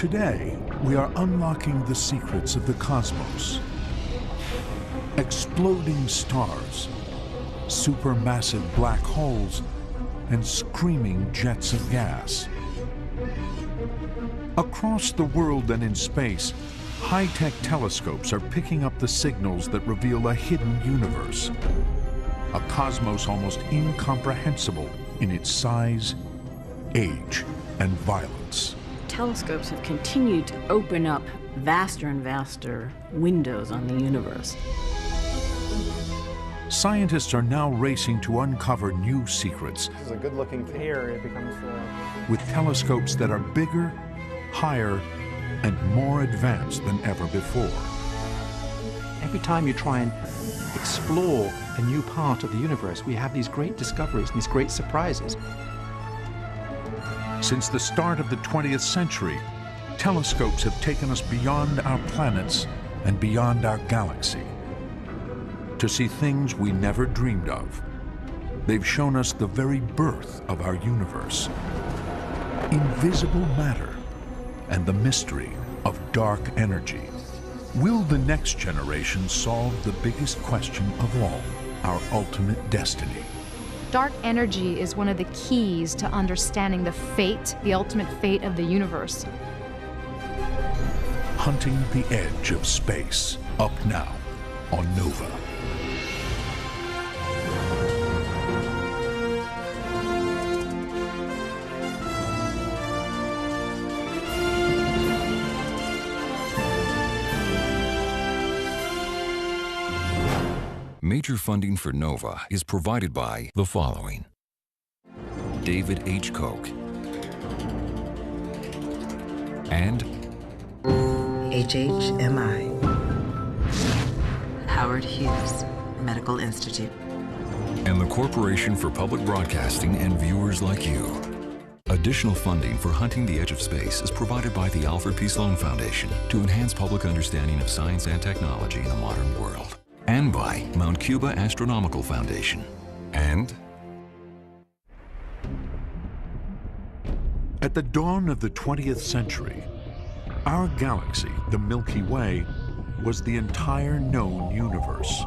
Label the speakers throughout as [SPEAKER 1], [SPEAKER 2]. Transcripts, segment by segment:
[SPEAKER 1] Today, we are unlocking the secrets of the cosmos. Exploding stars, supermassive black holes, and screaming jets of gas. Across the world and in space, high-tech telescopes are picking up the signals that reveal a hidden universe. A cosmos almost incomprehensible in its size, age, and violence.
[SPEAKER 2] Telescopes have continued to open up vaster and vaster windows on the universe.
[SPEAKER 1] Scientists are now racing to uncover new secrets.
[SPEAKER 3] This is a good-looking pair. It becomes
[SPEAKER 1] with telescopes that are bigger, higher, and more advanced than ever before.
[SPEAKER 4] Every time you try and explore a new part of the universe, we have these great discoveries and these great surprises.
[SPEAKER 1] Since the start of the 20th century, telescopes have taken us beyond our planets and beyond our galaxy to see things we never dreamed of. They've shown us the very birth of our universe, invisible matter, and the mystery of dark energy. Will the next generation solve the biggest question of all, our ultimate destiny?
[SPEAKER 5] Dark energy is one of the keys to understanding the fate, the ultimate fate of the universe.
[SPEAKER 1] Hunting the edge of space, up now on Nova.
[SPEAKER 6] Major funding for NOVA is provided by the following: David H. Koch and
[SPEAKER 7] HHMI, Howard Hughes Medical Institute,
[SPEAKER 6] and the Corporation for Public Broadcasting and viewers like you. Additional funding for Hunting the Edge of Space is provided by the Alfred P. Sloan Foundation to enhance public understanding of science and technology in the modern world. And by Mount Cuba Astronomical Foundation. And
[SPEAKER 1] at the dawn of the 20th century, our galaxy, the Milky Way, was the entire known universe.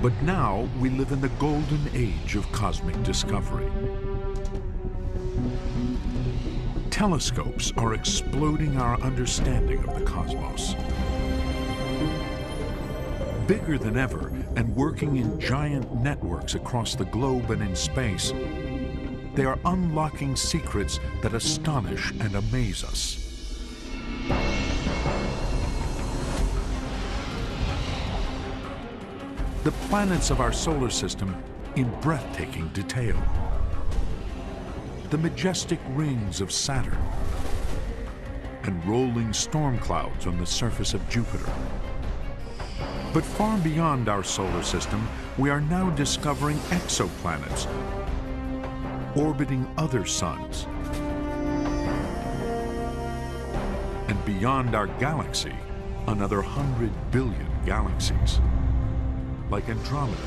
[SPEAKER 1] But now we live in the golden age of cosmic discovery. Telescopes are exploding our understanding of the cosmos. Bigger than ever and working in giant networks across the globe and in space, they are unlocking secrets that astonish and amaze us. The planets of our solar system in breathtaking detail. The majestic rings of Saturn, and rolling storm clouds on the surface of Jupiter. But far beyond our solar system, we are now discovering exoplanets, orbiting other suns. And beyond our galaxy, another 100 billion galaxies, like Andromeda,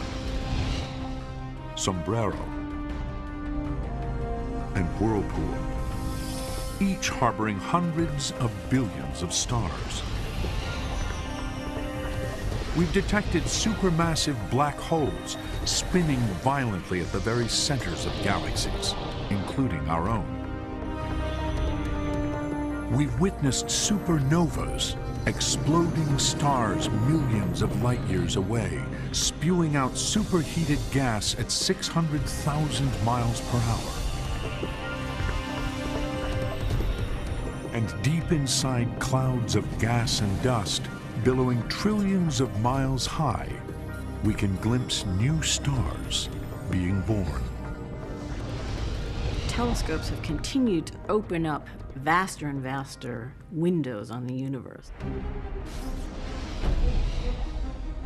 [SPEAKER 1] Sombrero, and Whirlpool, each harboring hundreds of billions of stars. We've detected supermassive black holes spinning violently at the very centers of galaxies, including our own. We've witnessed supernovas, exploding stars millions of light years away, spewing out superheated gas at 600,000 miles per hour. And deep inside clouds of gas and dust, billowing trillions of miles high, we can glimpse new stars being born.
[SPEAKER 2] Telescopes have continued to open up vaster and vaster windows on the universe.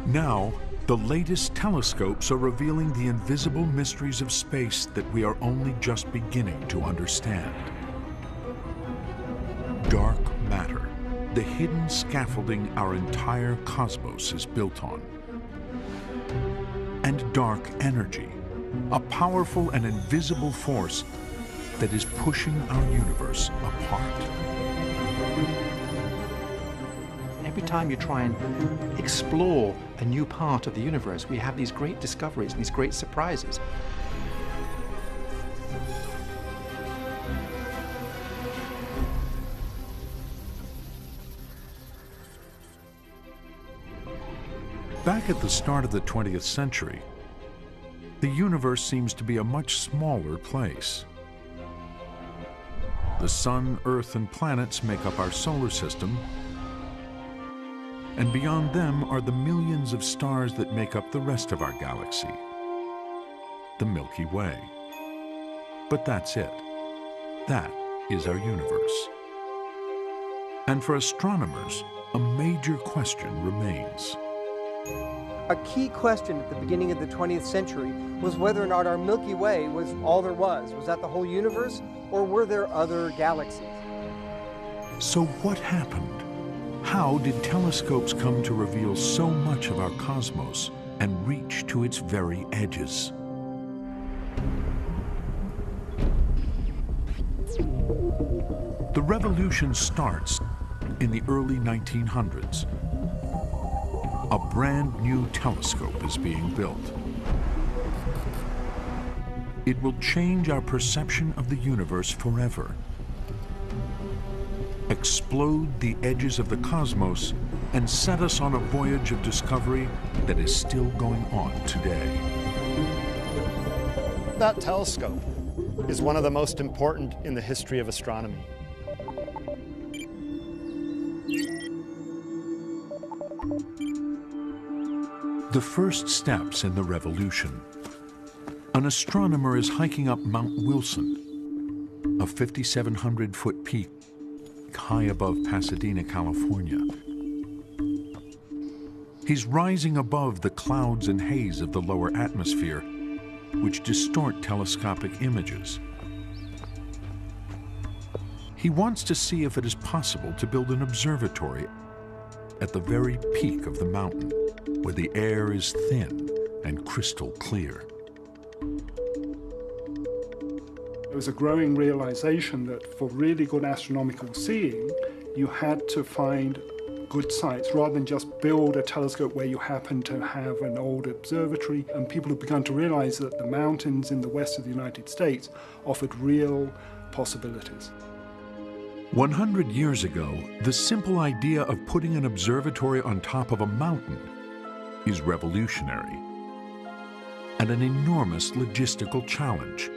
[SPEAKER 1] Now, the latest telescopes are revealing the invisible mysteries of space that we are only just beginning to understand. Dark matter, the hidden scaffolding our entire cosmos is built on. And dark energy, a powerful and invisible force that is pushing our universe apart.
[SPEAKER 4] Every time you try and explore a new part of the universe, we have these great discoveries and these great surprises.
[SPEAKER 1] Back at the start of the 20th century, the universe seems to be a much smaller place. The sun, Earth, and planets make up our solar system, and beyond them are the millions of stars that make up the rest of our galaxy, the Milky Way. But that's it. That is our universe. And for astronomers, a major question remains.
[SPEAKER 3] A key question at the beginning of the 20th century was whether or not our Milky Way was all there was. Was that the whole universe, or were there other galaxies?
[SPEAKER 1] So what happened? How did telescopes come to reveal so much of our cosmos and reach to its very edges? The revolution starts in the early 1900s. A brand new telescope is being built. It will change our perception of the universe forever, explode the edges of the cosmos, and set us on a voyage of discovery that is still going on today.
[SPEAKER 8] That telescope is one of the most important in the history of astronomy.
[SPEAKER 1] The first steps in the revolution. An astronomer is hiking up Mount Wilson, a 5,700-foot peak high above Pasadena, California. He's rising above the clouds and haze of the lower atmosphere, which distort telescopic images. He wants to see if it is possible to build an observatory at the very peak of the mountain, where the air is thin and crystal clear.
[SPEAKER 9] There was a growing realization that for really good astronomical seeing, you had to find good sites rather than just build a telescope where you happen to have an old observatory. And people have begun to realize that the mountains in the west of the United States offered real possibilities.
[SPEAKER 1] 100 years ago, the simple idea of putting an observatory on top of a mountain is revolutionary and an enormous logistical challenge.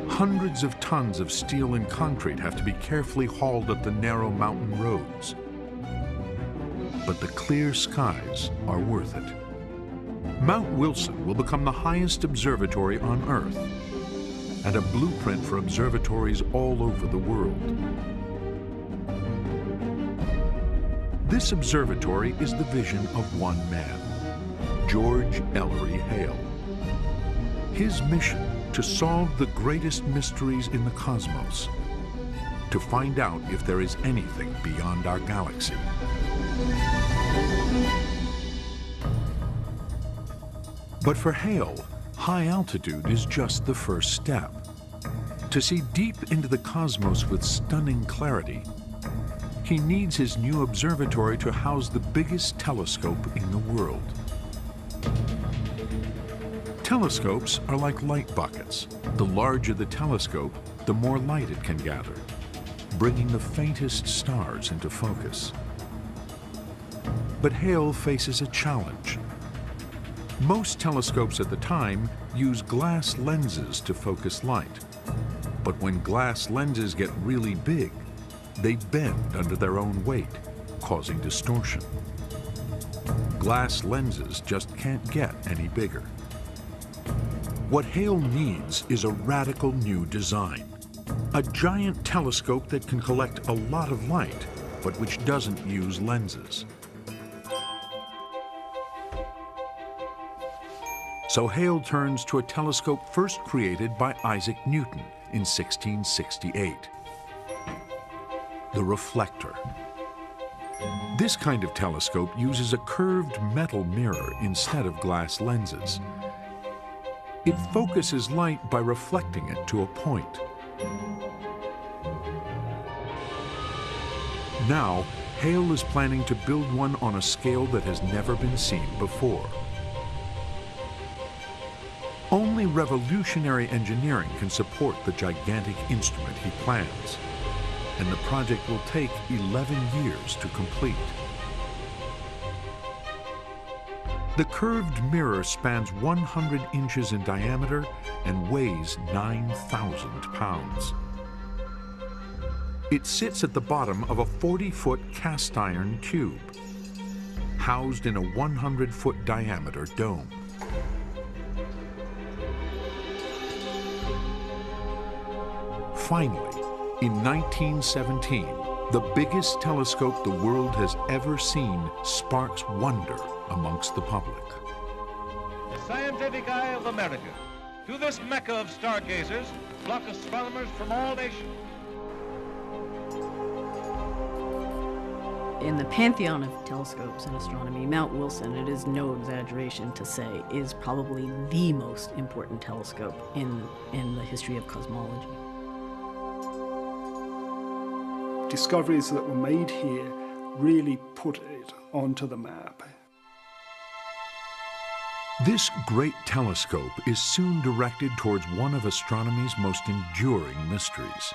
[SPEAKER 1] Hundreds of tons of steel and concrete have to be carefully hauled up the narrow mountain roads. But the clear skies are worth it. Mount Wilson will become the highest observatory on Earth and a blueprint for observatories all over the world. This observatory is the vision of one man, George Ellery Hale. His mission: to solve the greatest mysteries in the cosmos, to find out if there is anything beyond our galaxy. But for Hale, high altitude is just the first step. To see deep into the cosmos with stunning clarity, he needs his new observatory to house the biggest telescope in the world. Telescopes are like light buckets. The larger the telescope, the more light it can gather, bringing the faintest stars into focus. But Hale faces a challenge. Most telescopes at the time use glass lenses to focus light. But when glass lenses get really big, they bend under their own weight, causing distortion. Glass lenses just can't get any bigger. What Hale needs is a radical new design. A giant telescope that can collect a lot of light, but which doesn't use lenses. So Hale turns to a telescope first created by Isaac Newton in 1668. The reflector. This kind of telescope uses a curved metal mirror instead of glass lenses. It focuses light by reflecting it to a point. Now, Hale is planning to build one on a scale that has never been seen before. Only revolutionary engineering can support the gigantic instrument he plans, and the project will take 11 years to complete. The curved mirror spans 100 inches in diameter and weighs 9,000 pounds. It sits at the bottom of a 40-foot cast iron cube, housed in a 100-foot diameter dome. Finally, in 1917, the biggest telescope the world has ever seen sparks wonder amongst the public.
[SPEAKER 10] The scientific eye of America. To this mecca of stargazers flock astronomers from all nations.
[SPEAKER 2] In the pantheon of telescopes in astronomy, Mount Wilson, it is no exaggeration to say, is probably the most important telescope in the history of cosmology.
[SPEAKER 9] Discoveries that were made here really put it onto the map.
[SPEAKER 1] This great telescope is soon directed towards one of astronomy's most enduring mysteries.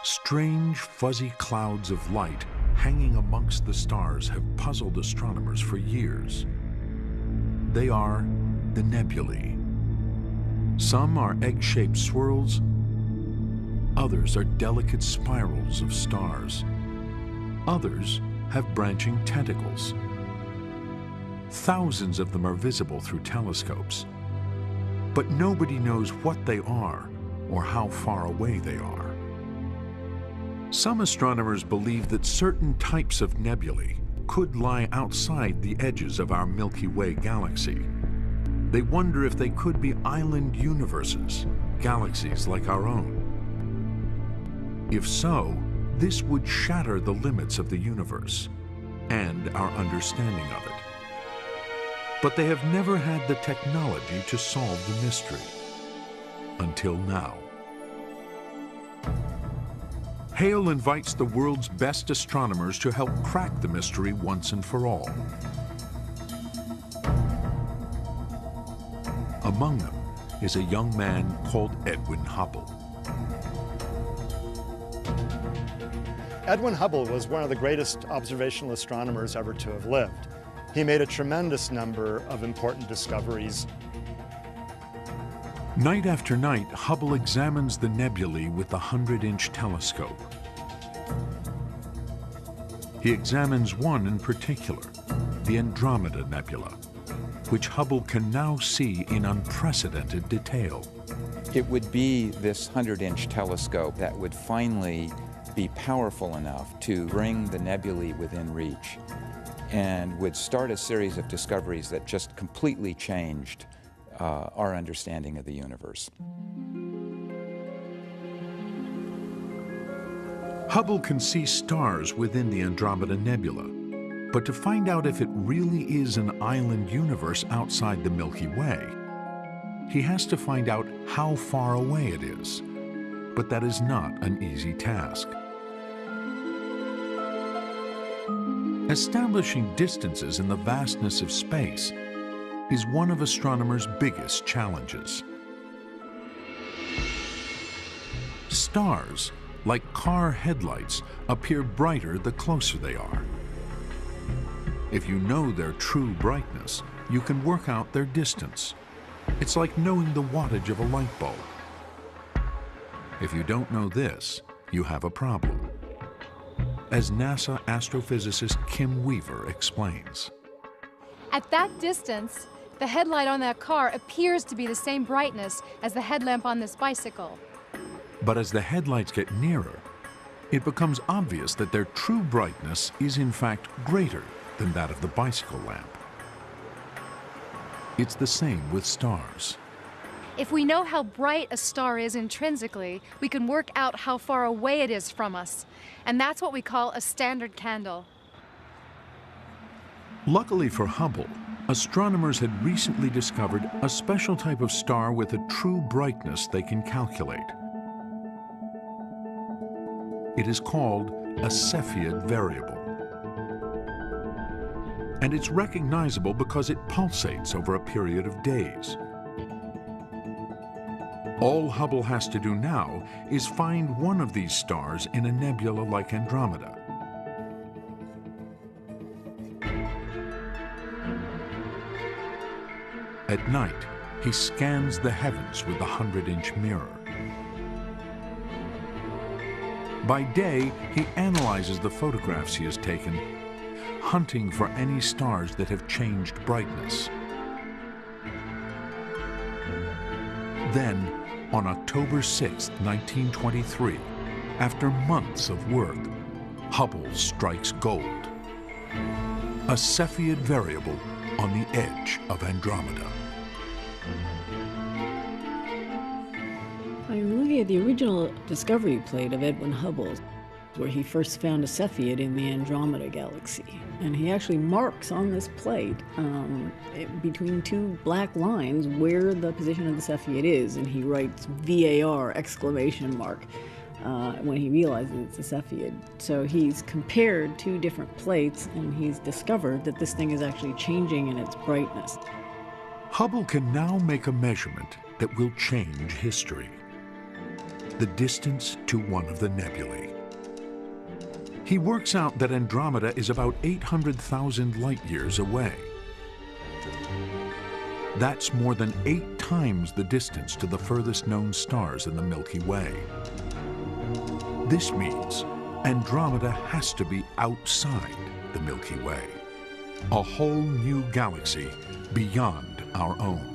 [SPEAKER 1] Strange, fuzzy clouds of light hanging amongst the stars have puzzled astronomers for years. They are the nebulae. Some are egg-shaped swirls, others are delicate spirals of stars. Others have branching tentacles. Thousands of them are visible through telescopes, but nobody knows what they are or how far away they are. Some astronomers believe that certain types of nebulae could lie outside the edges of our Milky Way galaxy. They wonder if they could be island universes, galaxies like our own. If so, this would shatter the limits of the universe and our understanding of it. But they have never had the technology to solve the mystery, until now. Hale invites the world's best astronomers to help crack the mystery once and for all. Among them is a young man called Edwin Hubble.
[SPEAKER 8] Edwin Hubble was one of the greatest observational astronomers ever to have lived. He made a tremendous number of important discoveries.
[SPEAKER 1] Night after night, Hubble examines the nebulae with the 100-inch telescope. He examines one in particular, the Andromeda Nebula, which Hubble can now see in unprecedented detail.
[SPEAKER 11] It would be this 100-inch telescope that would finally be powerful enough to bring the nebulae within reach and would start a series of discoveries that just completely changed our understanding of the universe.
[SPEAKER 1] Hubble can see stars within the Andromeda Nebula, but to find out if it really is an island universe outside the Milky Way, he has to find out how far away it is. But that is not an easy task. Establishing distances in the vastness of space is one of astronomers' biggest challenges. Stars, like car headlights, appear brighter the closer they are. If you know their true brightness, you can work out their distance. It's like knowing the wattage of a light bulb. If you don't know this, you have a problem, as NASA astrophysicist Kim Weaver explains.
[SPEAKER 5] At that distance, the headlight on that car appears to be the same brightness as the headlamp on this bicycle.
[SPEAKER 1] But as the headlights get nearer, it becomes obvious that their true brightness is in fact greater than that of the bicycle lamp. It's the same with stars.
[SPEAKER 5] If we know how bright a star is intrinsically, we can work out how far away it is from us. And that's what we call a standard candle.
[SPEAKER 1] Luckily for Hubble, astronomers had recently discovered a special type of star with a true brightness they can calculate. It is called a Cepheid variable. And it's recognizable because it pulsates over a period of days. All Hubble has to do now is find one of these stars in a nebula like Andromeda. At night, he scans the heavens with the 100-inch mirror. By day, he analyzes the photographs he has taken, hunting for any stars that have changed brightness. Then, on October 6, 1923, after months of work, Hubble strikes gold. A Cepheid variable on the edge of Andromeda.
[SPEAKER 2] I'm looking at the original discovery plate of Edwin Hubble, where he first found a Cepheid in the Andromeda galaxy. And he actually marks on this plate, between two black lines, where the position of the Cepheid is, and he writes VAR, exclamation mark, when he realizes it's a Cepheid. So he's compared two different plates, and he's discovered that this thing is actually changing in its brightness.
[SPEAKER 1] Hubble can now make a measurement that will change history. The distance to one of the nebulae. He works out that Andromeda is about 800,000 light-years away. That's more than 8 times the distance to the furthest known stars in the Milky Way. This means Andromeda has to be outside the Milky Way, a whole new galaxy beyond our own.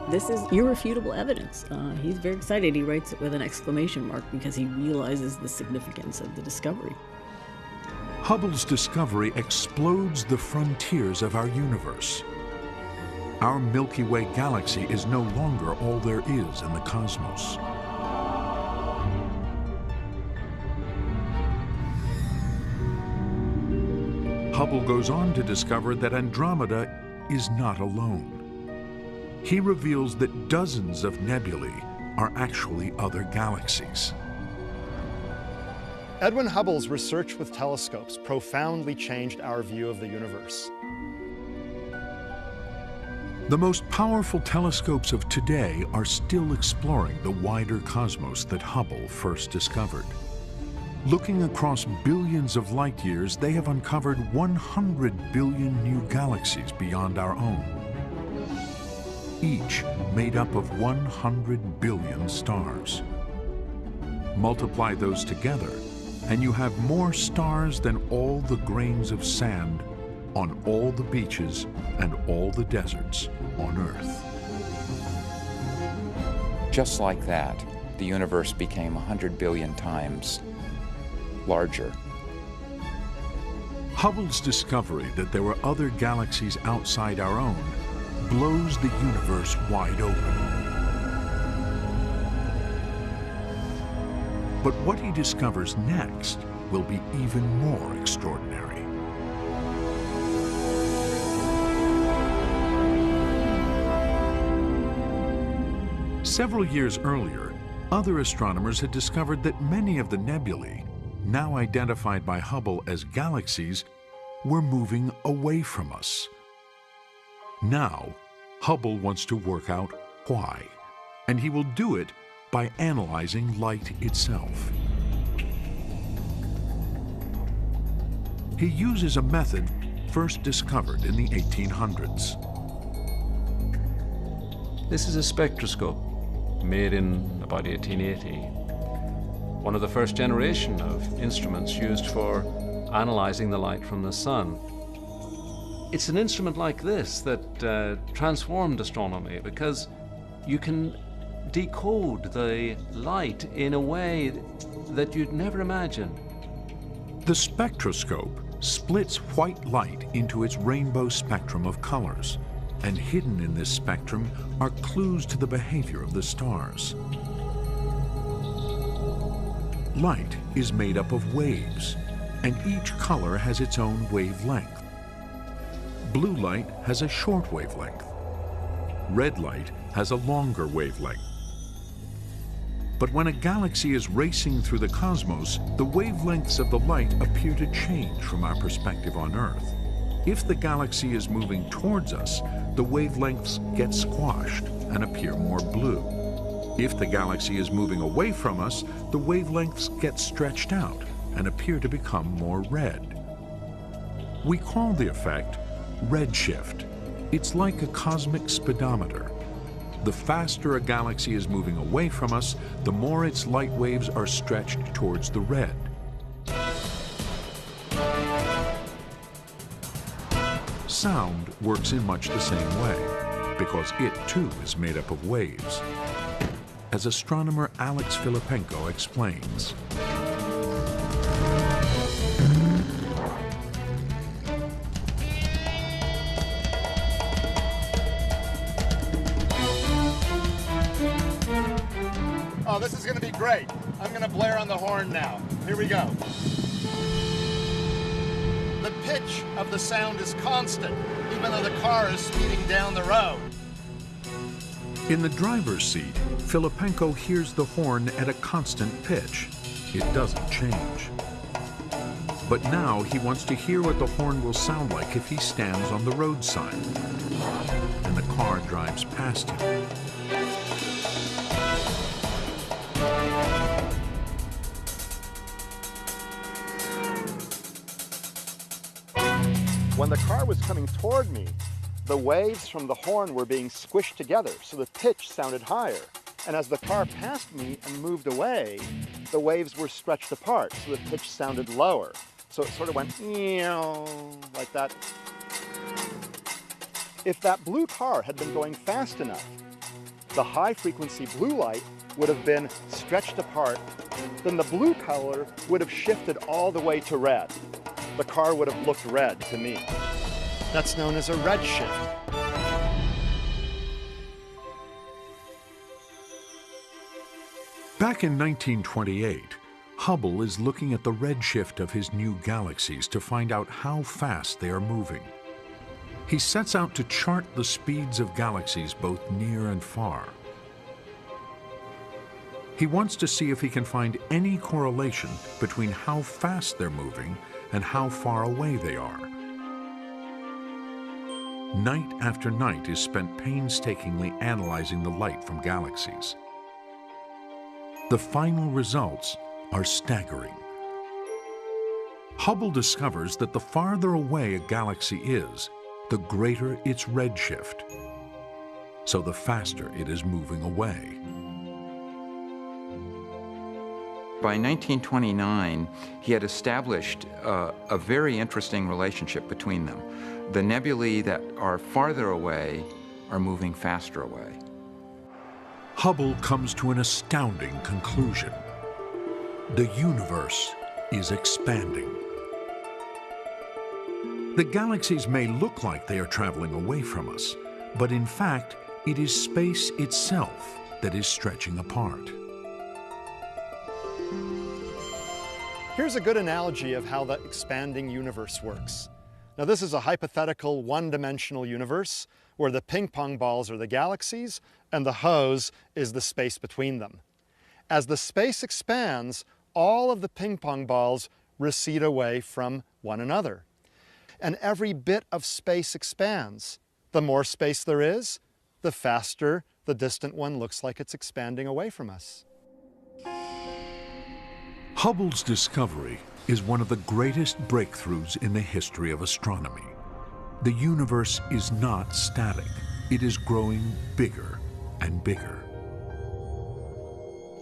[SPEAKER 2] This is irrefutable evidence. He's very excited. He writes it with an exclamation mark because he realizes the significance of the discovery.
[SPEAKER 1] Hubble's discovery explodes the frontiers of our universe. Our Milky Way galaxy is no longer all there is in the cosmos. Hubble goes on to discover that Andromeda is not alone. He reveals that dozens of nebulae are actually other galaxies.
[SPEAKER 8] Edwin Hubble's research with telescopes profoundly changed our view of the universe.
[SPEAKER 1] The most powerful telescopes of today are still exploring the wider cosmos that Hubble first discovered. Looking across billions of light years, they have uncovered 100 billion new galaxies beyond our own, each made up of 100 billion stars. Multiply those together, and you have more stars than all the grains of sand on all the beaches and all the deserts on Earth.
[SPEAKER 11] Just like that, the universe became 100 billion times larger.
[SPEAKER 1] Hubble's discovery that there were other galaxies outside our own blows the universe wide open. But what he discovers next will be even more extraordinary. Several years earlier, other astronomers had discovered that many of the nebulae, now identified by Hubble as galaxies, were moving away from us. Now, Hubble wants to work out why, and he will do it by analyzing light itself. He uses a method first discovered in the 1800s.
[SPEAKER 12] This is a spectroscope made in about 1880. One of the first generation of instruments used for analyzing the light from the sun. It's an instrument like this that transformed astronomy, because you can decode the light in a way that you'd never imagine.
[SPEAKER 1] The spectroscope splits white light into its rainbow spectrum of colors, and hidden in this spectrum are clues to the behavior of the stars. Light is made up of waves, and each color has its own wavelength. Blue light has a short wavelength. Red light has a longer wavelength. But when a galaxy is racing through the cosmos, the wavelengths of the light appear to change from our perspective on Earth. If the galaxy is moving towards us, the wavelengths get squashed and appear more blue. If the galaxy is moving away from us, the wavelengths get stretched out and appear to become more red. We call the effect redshift. It's like a cosmic speedometer. The faster a galaxy is moving away from us, the more its light waves are stretched towards the red. Sound works in much the same way, because it too is made up of waves. As astronomer Alex Filipenko explains.
[SPEAKER 8] Oh, this is going to be great. I'm going to blare on the horn now. Here we go. The pitch of the sound is constant, even though the car is speeding down the road.
[SPEAKER 1] In the driver's seat, Filipenko hears the horn at a constant pitch. It doesn't change. But now he wants to hear what the horn will sound like if he stands on the roadside and the car drives past him.
[SPEAKER 8] When the car was coming toward me, the waves from the horn were being squished together, so the pitch sounded higher. And as the car passed me and moved away, the waves were stretched apart, so the pitch sounded lower. So it sort of went like that. If that blue car had been going fast enough, the high-frequency blue light would have been stretched apart, then the blue color would have shifted all the way to red. The car would have looked red to me. That's known as a redshift.
[SPEAKER 1] Back in 1928, Hubble is looking at the redshift of his new galaxies to find out how fast they are moving. He sets out to chart the speeds of galaxies both near and far. He wants to see if he can find any correlation between how fast they're moving and how far away they are. Night after night is spent painstakingly analyzing the light from galaxies. The final results are staggering. Hubble discovers that the farther away a galaxy is, the greater its redshift, so the faster it is moving away.
[SPEAKER 11] By 1929, he had established a very interesting relationship between them. The nebulae that are farther away are moving faster away.
[SPEAKER 1] Hubble comes to an astounding conclusion. The universe is expanding. The galaxies may look like they are traveling away from us, but in fact, it is space itself that is stretching apart.
[SPEAKER 8] Here's a good analogy of how the expanding universe works. Now, this is a hypothetical one-dimensional universe where the ping pong balls are the galaxies and the hose is the space between them. As the space expands, all of the ping pong balls recede away from one another. And every bit of space expands. The more space there is, the faster the distant one looks like it's expanding away from us.
[SPEAKER 1] Hubble's discovery is one of the greatest breakthroughs in the history of astronomy. The universe is not static. It is growing bigger and bigger.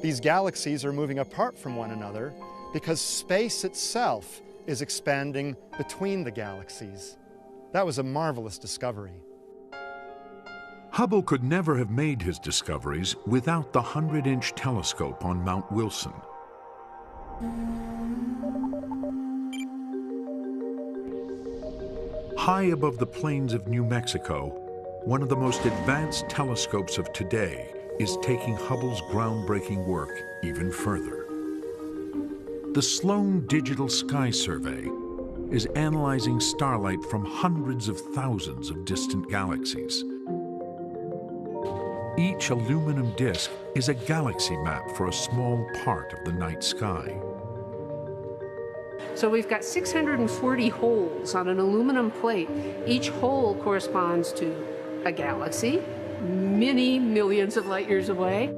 [SPEAKER 8] These galaxies are moving apart from one another because space itself is expanding between the galaxies. That was a marvelous discovery.
[SPEAKER 1] Hubble could never have made his discoveries without the 100-inch telescope on Mount Wilson. High above the plains of New Mexico, one of the most advanced telescopes of today is taking Hubble's groundbreaking work even further. The Sloan Digital Sky Survey is analyzing starlight from hundreds of thousands of distant galaxies. Each aluminum disk is a galaxy map for a small part of the night sky.
[SPEAKER 13] So we've got 640 holes on an aluminum plate. Each hole corresponds to a galaxy, many millions of light years away.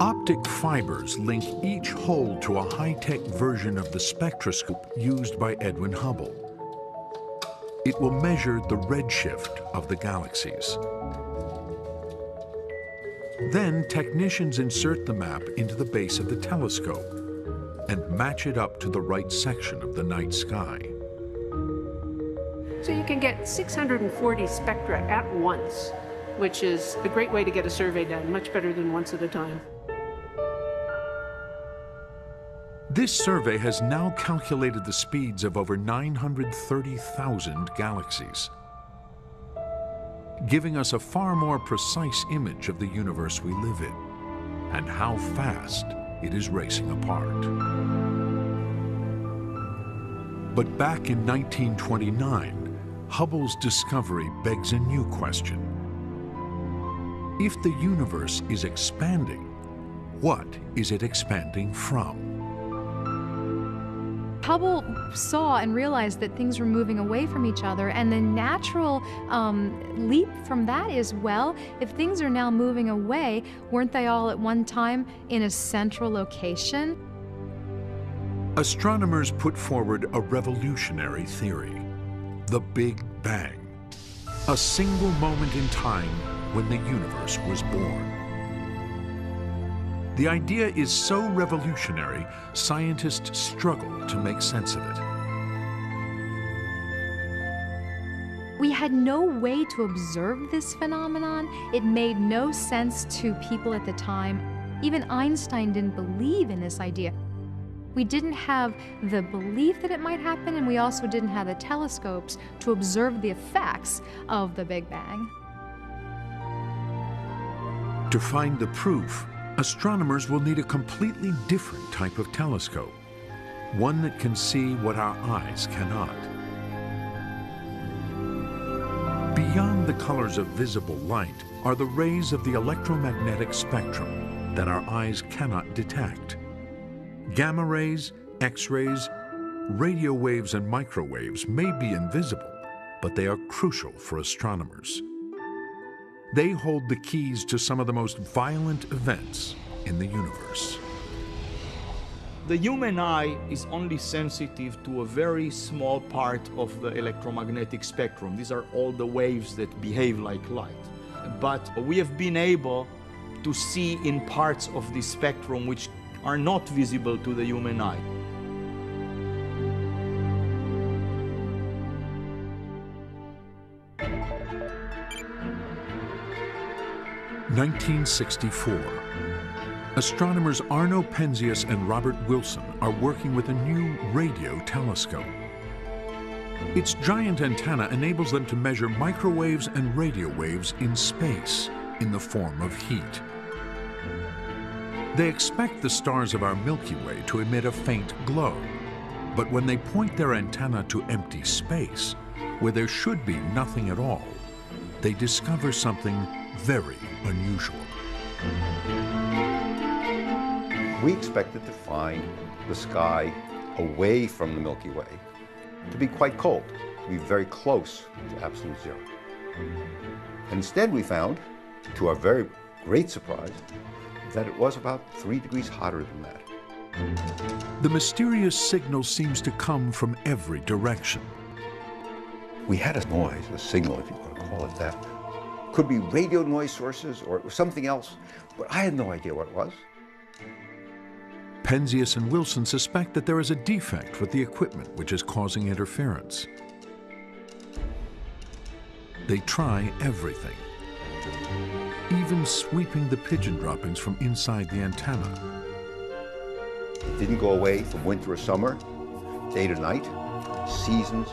[SPEAKER 1] Optic fibers link each hole to a high-tech version of the spectroscope used by Edwin Hubble. It will measure the redshift of the galaxies. Then technicians insert the map into the base of the telescope and match it up to the right section of the night sky.
[SPEAKER 13] So you can get 640 spectra at once, which is a great way to get a survey done, much better than once at a time.
[SPEAKER 1] This survey has now calculated the speeds of over 930,000 galaxies, giving us a far more precise image of the universe we live in and how fast it is racing apart. But back in 1929, Hubble's discovery begs a new question. If the universe is expanding, what is it expanding from?
[SPEAKER 5] Hubble saw and realized that things were moving away from each other, and the natural leap from that is, well, if things are now moving away, weren't they all at one time in a central location?
[SPEAKER 1] Astronomers put forward a revolutionary theory, the Big Bang, a single moment in time when the universe was born. The idea is so revolutionary, scientists struggle to make sense of it.
[SPEAKER 5] We had no way to observe this phenomenon. It made no sense to people at the time. Even Einstein didn't believe in this idea. We didn't have the belief that it might happen, and we also didn't have the telescopes to observe the effects of the Big Bang.
[SPEAKER 1] To find the proof, astronomers will need a completely different type of telescope, one that can see what our eyes cannot. Beyond the colors of visible light are the rays of the electromagnetic spectrum that our eyes cannot detect. Gamma rays, X-rays, radio waves, and microwaves may be invisible, but they are crucial for astronomers. They hold the keys to some of the most violent events in the universe.
[SPEAKER 14] The human eye is only sensitive to a very small part of the electromagnetic spectrum. These are all the waves that behave like light. But we have been able to see in parts of the spectrum which are not visible to the human eye.
[SPEAKER 1] In 1964, astronomers Arno Penzias and Robert Wilson are working with a new radio telescope. Its giant antenna enables them to measure microwaves and radio waves in space in the form of heat. They expect the stars of our Milky Way to emit a faint glow, but when they point their antenna to empty space, where there should be nothing at all, they discover something very unusual.
[SPEAKER 15] We expected to find the sky away from the Milky Way to be quite cold, to be very close to absolute zero. Instead, we found, to our very great surprise, that it was about 3 degrees hotter than that.
[SPEAKER 1] The mysterious signal seems to come from every direction.
[SPEAKER 15] We had a noise, a signal, if you want to call it that. Could be radio noise sources or something else, but I had no idea what it was.
[SPEAKER 1] Penzias and Wilson suspect that there is a defect with the equipment which is causing interference. They try everything, even sweeping the pigeon droppings from inside the antenna.
[SPEAKER 15] It didn't go away from winter or summer, day to night, seasons.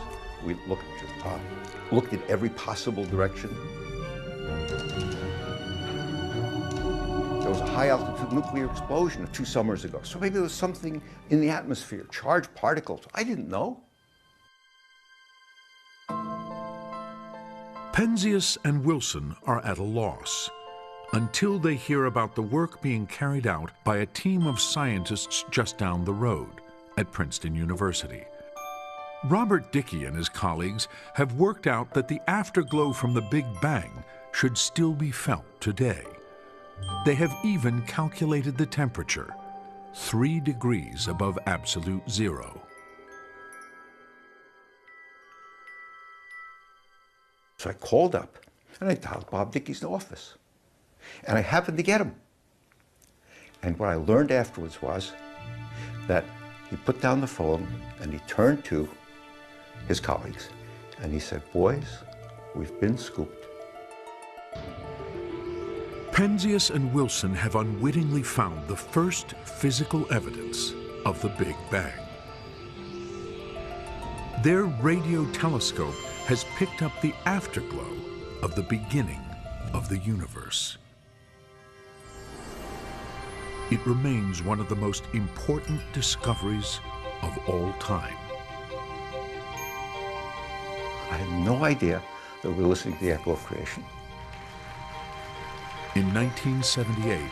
[SPEAKER 15] We looked at every possible direction. There was a high-altitude nuclear explosion 2 summers ago. So maybe there was something in the atmosphere, charged particles. I didn't know.
[SPEAKER 1] Penzias and Wilson are at a loss until they hear about the work being carried out by a team of scientists just down the road at Princeton University. Robert Dickey and his colleagues have worked out that the afterglow from the Big Bang should still be felt today. They have even calculated the temperature, 3 degrees above absolute zero.
[SPEAKER 15] So I called up and I dialed Bob Dickey's office. And I happened to get him. And what I learned afterwards was that he put down the phone and he turned to his colleagues and he said, "Boys, we've been scooped."
[SPEAKER 1] Penzias and Wilson have unwittingly found the first physical evidence of the Big Bang. Their radio telescope has picked up the afterglow of the beginning of the universe. It remains one of the most important discoveries of all time.
[SPEAKER 15] I had no idea that we were listening to the echo of creation.
[SPEAKER 1] In 1978,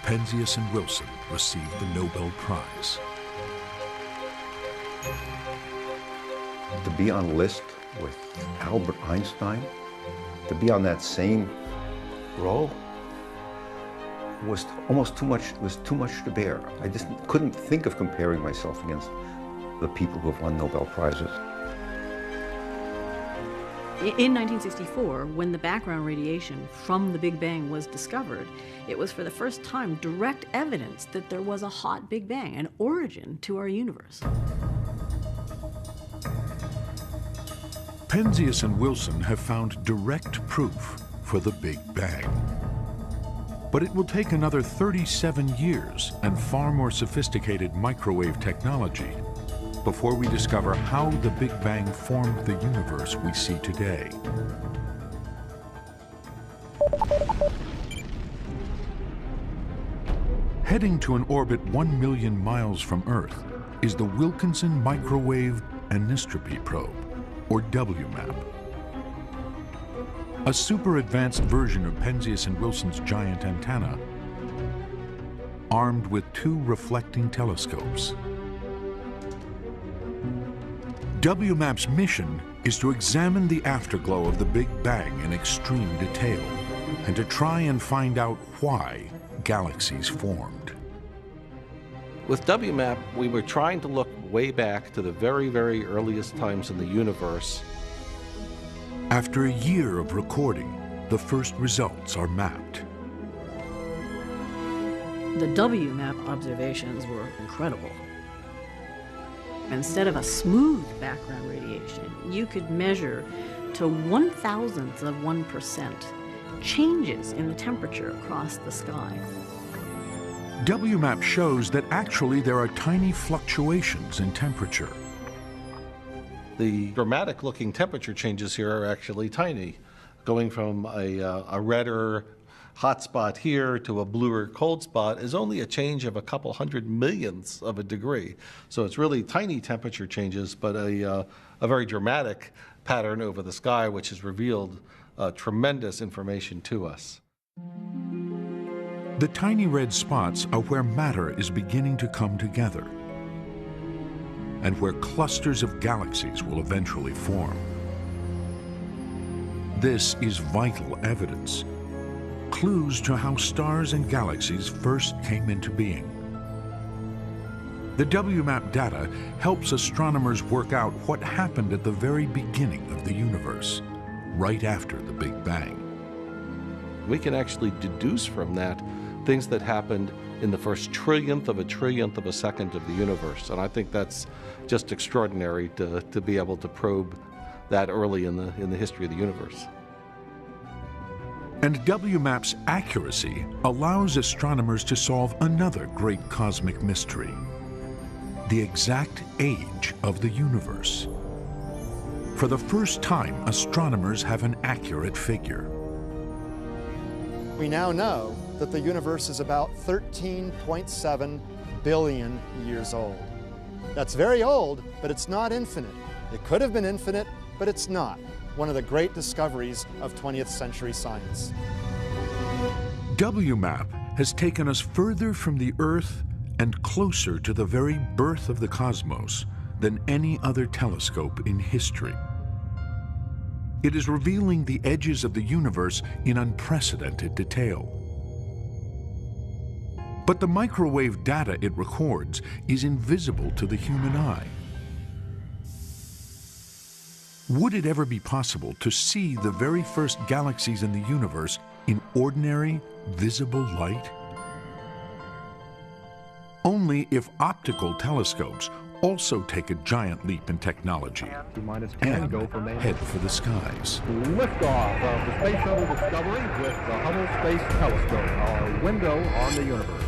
[SPEAKER 1] Penzias and Wilson received the Nobel Prize.
[SPEAKER 15] To be on a list with Albert Einstein, to be on that same row, was almost too much. It was too much to bear. I just couldn't think of comparing myself against the people who have won Nobel Prizes.
[SPEAKER 2] In 1964, when the background radiation from the Big Bang was discovered, it was for the first time direct evidence that there was a hot Big Bang, an origin to our universe.
[SPEAKER 1] Penzias and Wilson have found direct proof for the Big Bang. But it will take another 37 years and far more sophisticated microwave technology before we discover how the Big Bang formed the universe we see today. Heading to an orbit 1 million miles from Earth is the Wilkinson Microwave Anisotropy Probe, or WMAP. A super advanced version of Penzias and Wilson's giant antenna, armed with 2 reflecting telescopes. WMAP's mission is to examine the afterglow of the Big Bang in extreme detail and to try and find out why galaxies formed.
[SPEAKER 16] With WMAP, we were trying to look way back to the very, very earliest times in the universe.
[SPEAKER 1] After a year of recording, the first results are mapped.
[SPEAKER 2] The WMAP observations were incredible. Instead of a smooth background radiation, you could measure to 1,000th of 1% changes in the temperature across the sky.
[SPEAKER 1] WMAP shows that actually there are tiny fluctuations in temperature.
[SPEAKER 16] The dramatic looking temperature changes here are actually tiny, going from a redder hot spot here to a bluer cold spot is only a change of a couple 100 millionths of a degree. So it's really tiny temperature changes, but a very dramatic pattern over the sky, which has revealed tremendous information to us.
[SPEAKER 1] The tiny red spots are where matter is beginning to come together and where clusters of galaxies will eventually form. This is vital evidence, clues to how stars and galaxies first came into being. The WMAP data helps astronomers work out what happened at the very beginning of the universe, right after the Big Bang.
[SPEAKER 16] We can actually deduce from that things that happened in the first trillionth of a second of the universe. And I think that's just extraordinary to be able to probe that early in the history of the universe.
[SPEAKER 1] And WMAP's accuracy allows astronomers to solve another great cosmic mystery: the exact age of the universe. For the first time, astronomers have an accurate figure.
[SPEAKER 8] We now know that the universe is about 13.7 billion years old. That's very old, but it's not infinite. It could have been infinite, but it's not. One of the great discoveries of 20th century science.
[SPEAKER 1] WMAP has taken us further from the Earth and closer to the very birth of the cosmos than any other telescope in history. It is revealing the edges of the universe in unprecedented detail. But the microwave data it records is invisible to the human eye. Would it ever be possible to see the very first galaxies in the universe in ordinary, visible light? Only if optical telescopes also take a giant leap in technology and head for the skies.
[SPEAKER 17] Liftoff of the Space Shuttle Discovery with the Hubble Space Telescope, our window on the universe.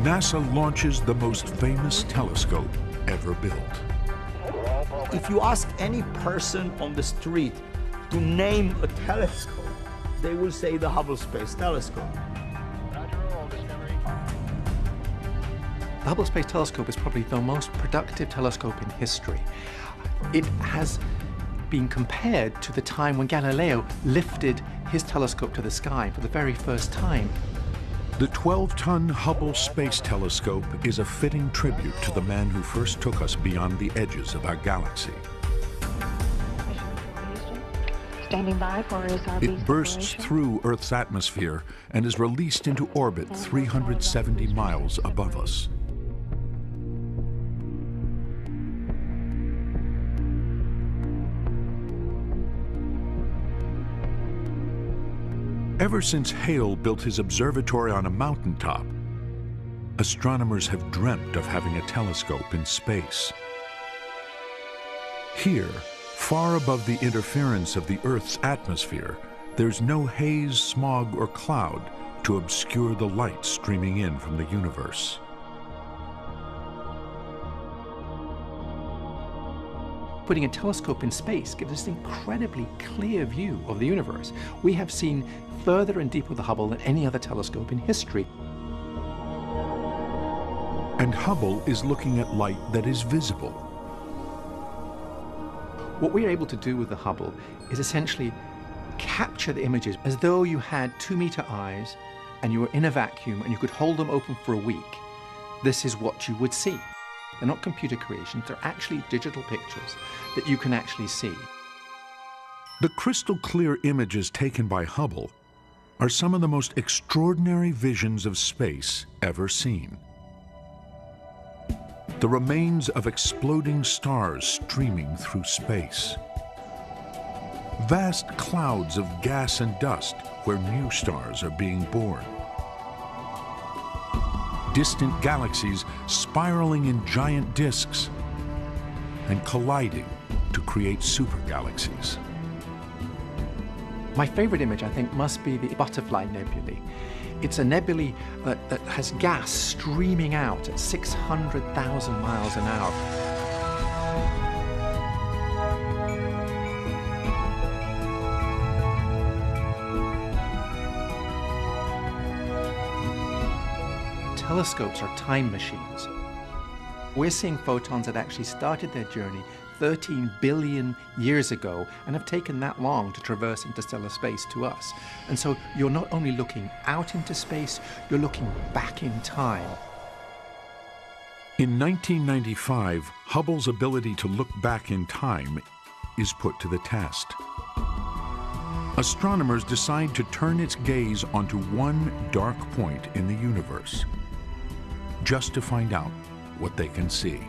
[SPEAKER 1] NASA launches the most famous telescope ever built.
[SPEAKER 14] If you ask any person on the street to name a telescope, they will say the Hubble Space Telescope.
[SPEAKER 4] The Hubble Space Telescope is probably the most productive telescope in history. It has been compared to the time when Galileo lifted his telescope to the sky for the very first time.
[SPEAKER 1] The 12-ton Hubble Space Telescope is a fitting tribute to the man who first took us beyond the edges of our galaxy.
[SPEAKER 18] Standing by for SRB's
[SPEAKER 1] It bursts through Earth's atmosphere and is released into orbit 370 miles above us. Ever since Hale built his observatory on a mountaintop, astronomers have dreamt of having a telescope in space. Here, far above the interference of the Earth's atmosphere, there's no haze, smog, or cloud to obscure the light streaming in from the universe.
[SPEAKER 4] Putting a telescope in space gives us an incredibly clear view of the universe. We have seen further and deeper with the Hubble than any other telescope in history.
[SPEAKER 1] And Hubble is looking at light that is visible.
[SPEAKER 4] What we're able to do with the Hubble is essentially capture the images as though you had 2-meter eyes and you were in a vacuum and you could hold them open for a week. This is what you would see. They're not computer creations, they're actually digital pictures that you can actually see.
[SPEAKER 1] The crystal clear images taken by Hubble are some of the most extraordinary visions of space ever seen. The remains of exploding stars streaming through space. Vast clouds of gas and dust where new stars are being born. Distant galaxies spiraling in giant disks and colliding to create supergalaxies.
[SPEAKER 4] My favorite image, I think, must be the Butterfly Nebulae. It's a nebulae that has gas streaming out at 600,000 miles an hour. Telescopes are time machines. We're seeing photons that actually started their journey 13 billion years ago and have taken that long to traverse interstellar space to us. And so you're not only looking out into space, you're looking back in time.
[SPEAKER 1] In 1995, Hubble's ability to look back in time is put to the test. Astronomers decide to turn its gaze onto one dark point in the universe, just to find out what they can see.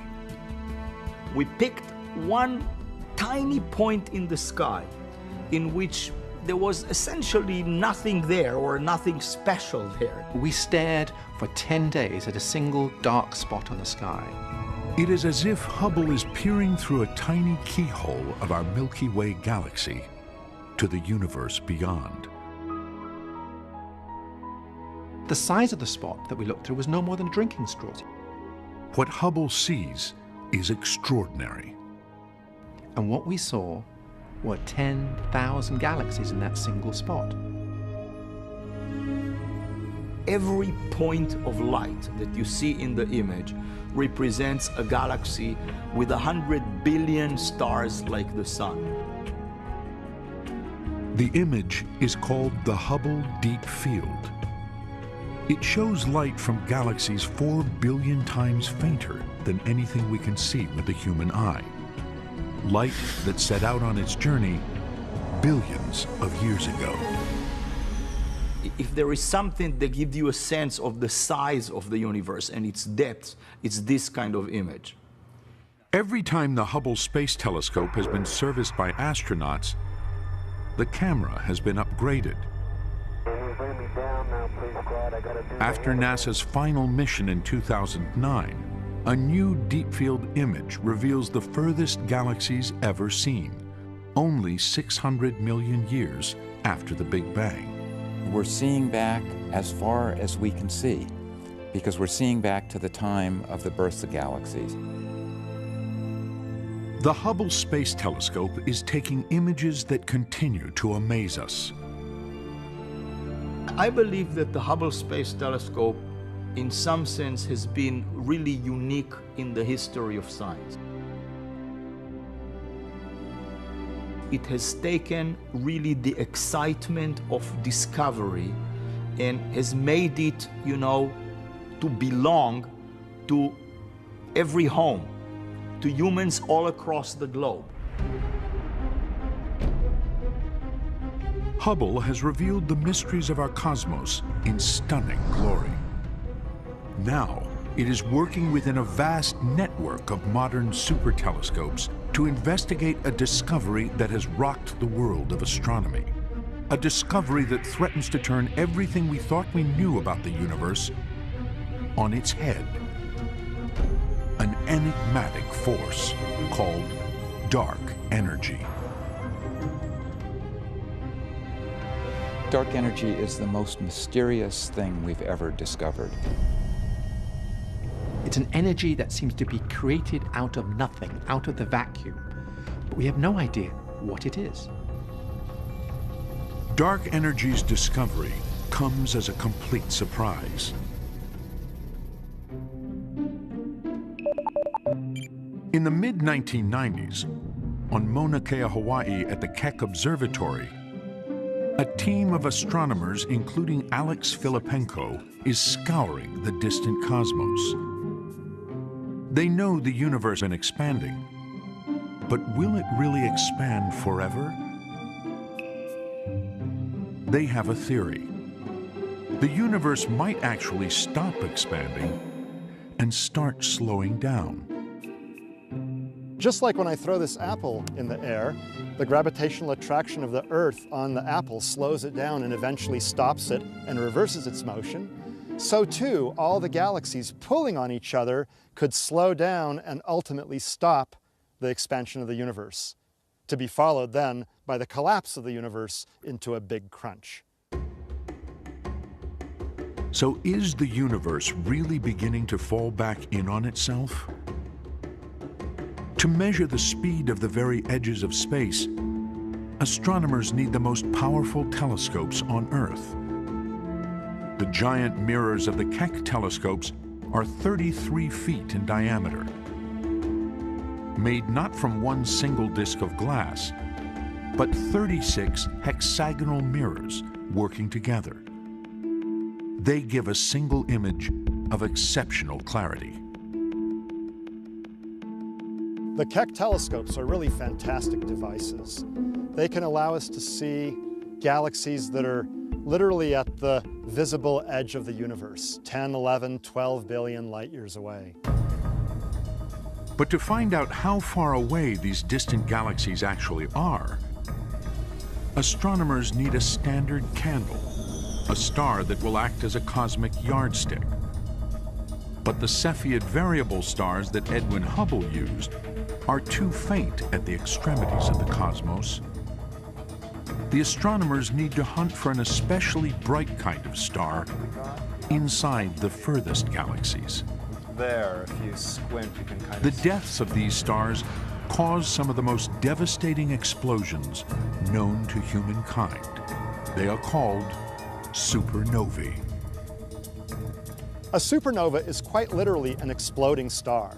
[SPEAKER 14] We picked one tiny point in the sky in which there was essentially nothing there or nothing special there.
[SPEAKER 4] We stared for 10 days at a single dark spot on the sky.
[SPEAKER 1] It is as if Hubble is peering through a tiny keyhole of our Milky Way galaxy to the universe beyond.
[SPEAKER 4] The size of the spot that we looked through was no more than a drinking straw.
[SPEAKER 1] What Hubble sees is extraordinary.
[SPEAKER 4] And what we saw were 10,000 galaxies in that single spot.
[SPEAKER 14] every point of light that you see in the image represents a galaxy with 100 billion stars like the sun.
[SPEAKER 1] The image is called the Hubble Deep Field. It shows light from galaxies 4 billion times fainter than anything we can see with the human eye. Light that set out on its journey billions of years ago.
[SPEAKER 14] If there is something that gives you a sense of the size of the universe and its depth, it's this kind of image.
[SPEAKER 1] Every time the Hubble Space Telescope has been serviced by astronauts, the camera has been upgraded. After NASA's final mission in 2009, a new deep field image reveals the furthest galaxies ever seen, only 600 million years after the Big Bang.
[SPEAKER 11] We're seeing back as far as we can see, because we're seeing back to the time of the births of galaxies.
[SPEAKER 1] The Hubble Space Telescope is taking images that continue to amaze us.
[SPEAKER 14] I believe that the Hubble Space Telescope, in some sense, has been really unique in the history of science. It has taken really the excitement of discovery and has made it, you know, to belong to every home, to humans all across the globe.
[SPEAKER 1] Hubble has revealed the mysteries of our cosmos in stunning glory. Now, it is working within a vast network of modern super telescopes to investigate a discovery that has rocked the world of astronomy. A discovery that threatens to turn everything we thought we knew about the universe on its head. An enigmatic force called dark energy.
[SPEAKER 11] Dark energy is the most mysterious thing we've ever discovered.
[SPEAKER 4] It's an energy that seems to be created out of nothing, out of the vacuum. But we have no idea what it is.
[SPEAKER 1] Dark energy's discovery comes as a complete surprise. In the mid-1990s, on Mauna Kea, Hawaii at the Keck Observatory, a team of astronomers, including Alex Filipenko, is scouring the distant cosmos. They know the universe is expanding, but will it really expand forever? They have a theory. The universe might actually stop expanding and start slowing down.
[SPEAKER 8] Just like when I throw this apple in the air, the gravitational attraction of the Earth on the apple slows it down and eventually stops it and reverses its motion, so too, all the galaxies pulling on each other could slow down and ultimately stop the expansion of the universe, to be followed then by the collapse of the universe into a big crunch.
[SPEAKER 1] So is the universe really beginning to fall back in on itself? To measure the speed of the very edges of space, astronomers need the most powerful telescopes on Earth. The giant mirrors of the Keck telescopes are 33 feet in diameter. Made not from one single disc of glass, but 36 hexagonal mirrors working together. They give a single image of exceptional clarity.
[SPEAKER 8] The Keck telescopes are really fantastic devices. They can allow us to see galaxies that are literally at the visible edge of the universe, 10, 11, 12 billion light years away.
[SPEAKER 1] But to find out how far away these distant galaxies actually are, astronomers need a standard candle, a star that will act as a cosmic yardstick. But the Cepheid variable stars that Edwin Hubble used are too faint at the extremities of the cosmos. The astronomers need to hunt for an especially bright kind of star inside the furthest galaxies.
[SPEAKER 19] There, if you squint, you can kind of...
[SPEAKER 1] The deaths of these stars cause some of the most devastating explosions known to humankind. They are called supernovae.
[SPEAKER 8] A supernova is quite literally an exploding star.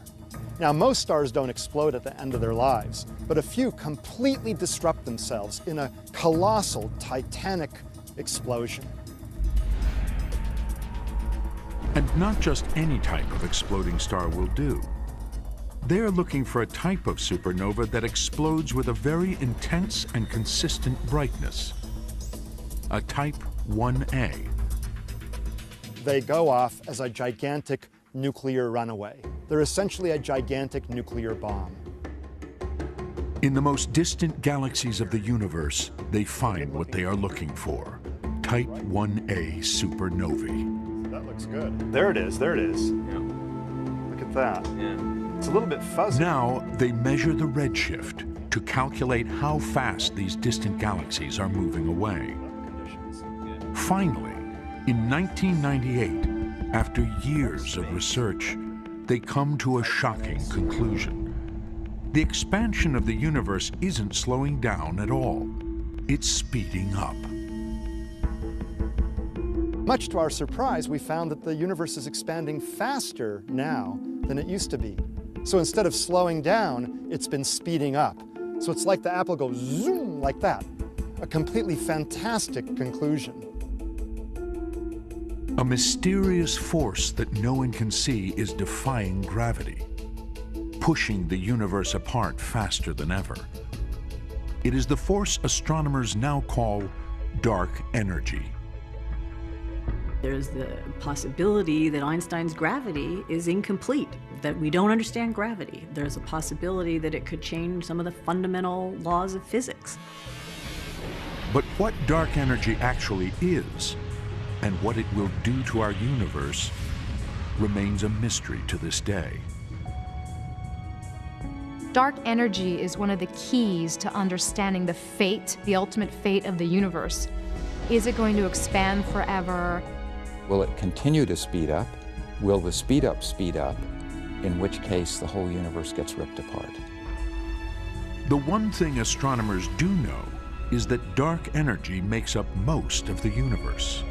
[SPEAKER 8] Now, most stars don't explode at the end of their lives, but a few completely disrupt themselves in a colossal, titanic explosion.
[SPEAKER 1] And not just any type of exploding star will do. They're looking for a type of supernova that explodes with a very intense and consistent brightness. A type 1A.
[SPEAKER 8] They go off as a gigantic nuclear runaway. They're essentially a gigantic nuclear bomb.
[SPEAKER 1] In the most distant galaxies of the universe, they find what they are looking for. Type 1A supernovae.
[SPEAKER 8] That looks good. There it is, there it is. Yeah. Look at that. Yeah. It's a little bit fuzzy.
[SPEAKER 1] Now they measure the redshift to calculate how fast these distant galaxies are moving away. Finally, in 1998, after years of research, they come to a shocking conclusion. The expansion of the universe isn't slowing down at all. It's speeding up.
[SPEAKER 8] Much to our surprise, we found that the universe is expanding faster now than it used to be. So instead of slowing down, it's been speeding up. So it's like the apple goes zoom like that. A completely fantastic conclusion.
[SPEAKER 1] A mysterious force that no one can see is defying gravity, pushing the universe apart faster than ever. It is the force astronomers now call dark energy.
[SPEAKER 2] There's the possibility that Einstein's gravity is incomplete, that we don't understand gravity. There's a possibility that it could change some of the fundamental laws of physics.
[SPEAKER 1] But what dark energy actually is, and what it will do to our universe, remains a mystery to this day.
[SPEAKER 5] Dark energy is one of the keys to understanding the fate, the ultimate fate of the universe. Is it going to expand forever?
[SPEAKER 11] Will it continue to speed up? Will the speed up speed up? In which case the whole universe gets ripped apart.
[SPEAKER 1] The one thing astronomers do know is that dark energy makes up most of the universe.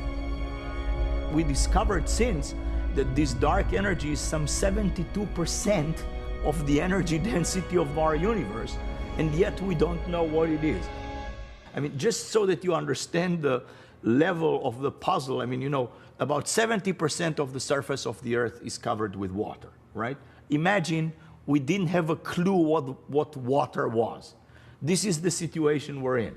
[SPEAKER 14] We discovered since that this dark energy is some 72% of the energy density of our universe, and yet we don't know what it is. I mean, just so that you understand the level of the puzzle, I mean, you know, about 70% of the surface of the Earth is covered with water, right? Imagine we didn't have a clue what water was. This is the situation we're in.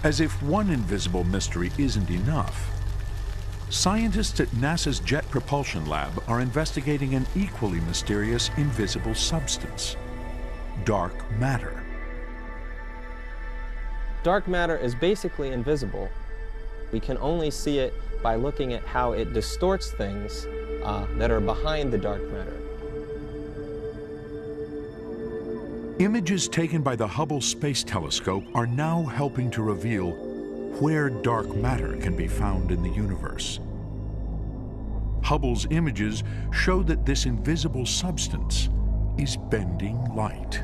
[SPEAKER 1] As if one invisible mystery isn't enough, scientists at NASA's Jet Propulsion Lab are investigating an equally mysterious invisible substance, dark matter.
[SPEAKER 20] Dark matter is basically invisible. We can only see it by looking at how it distorts things that are behind the dark matter.
[SPEAKER 1] Images taken by the Hubble Space Telescope are now helping to reveal where dark matter can be found in the universe. Hubble's images show that this invisible substance is bending light.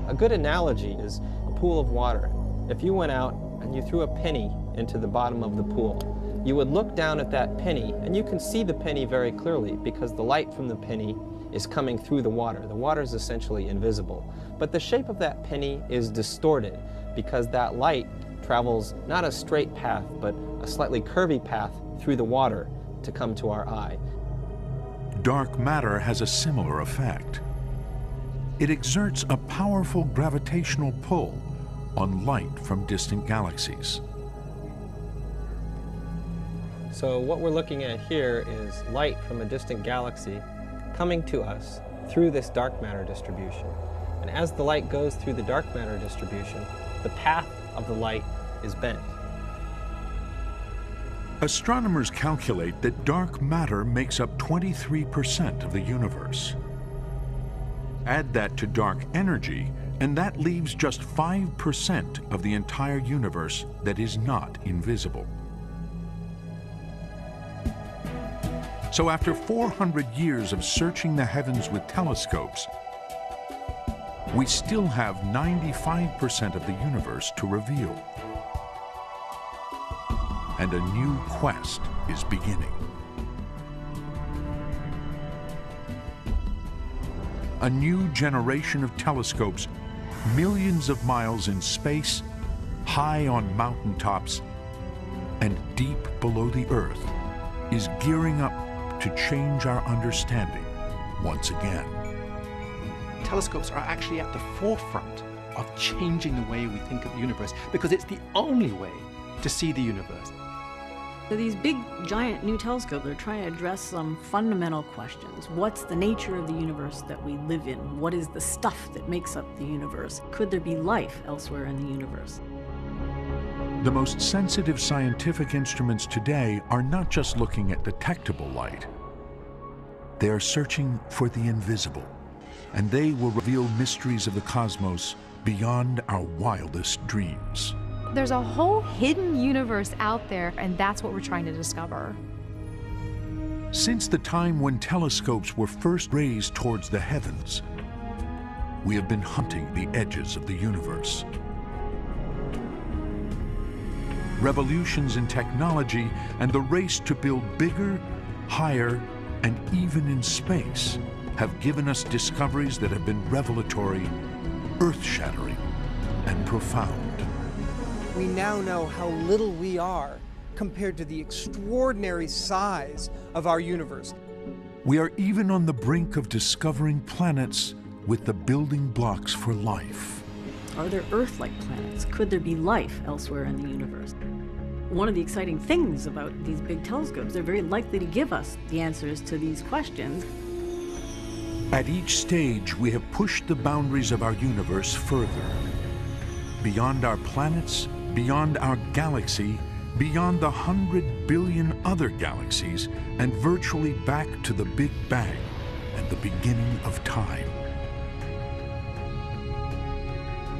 [SPEAKER 20] A good analogy is a pool of water. If you went out and you threw a penny into the bottom of the pool, you would look down at that penny and you can see the penny very clearly because the light from the penny is coming through the water. The water is essentially invisible. But the shape of that penny is distorted because that light travels not a straight path, but a slightly curvy path through the water to come to our eye.
[SPEAKER 1] Dark matter has a similar effect. It exerts a powerful gravitational pull on light from distant galaxies.
[SPEAKER 20] So what we're looking at here is light from a distant galaxy coming to us through this dark matter distribution. And as the light goes through the dark matter distribution, the path of the light is bent.
[SPEAKER 1] Astronomers calculate that dark matter makes up 23% of the universe. Add that to dark energy, and that leaves just 5% of the entire universe that is not invisible. So after 400 years of searching the heavens with telescopes, we still have 95% of the universe to reveal. and a new quest is beginning. A new generation of telescopes, millions of miles in space, high on mountaintops, and deep below the Earth, is gearing up to change our understanding once again.
[SPEAKER 4] Telescopes are actually at the forefront of changing the way we think of the universe, because it's the only way to see the universe.
[SPEAKER 2] So these big, giant new telescopes are trying to address some fundamental questions. What's the nature of the universe that we live in? What is the stuff that makes up the universe? Could there be life elsewhere in the universe?
[SPEAKER 1] The most sensitive scientific instruments today are not just looking at detectable light. They are searching for the invisible, and they will reveal mysteries of the cosmos beyond our wildest dreams.
[SPEAKER 5] There's a whole hidden universe out there, and that's what we're trying to discover.
[SPEAKER 1] Since the time when telescopes were first raised towards the heavens, we have been hunting the edges of the universe. Revolutions in technology and the race to build bigger, higher, and even in space have given us discoveries that have been revelatory, earth-shattering, and profound.
[SPEAKER 3] We now know how little we are compared to the extraordinary size of our universe.
[SPEAKER 1] We are even on the brink of discovering planets with the building blocks for life.
[SPEAKER 2] Are there Earth-like planets? Could there be life elsewhere in the universe? One of the exciting things about these big telescopes, they're very likely to give us the answers to these questions.
[SPEAKER 1] At each stage, we have pushed the boundaries of our universe further. Beyond our planets, beyond our galaxy, beyond the 100 billion other galaxies, and virtually back to the Big Bang and the beginning of time.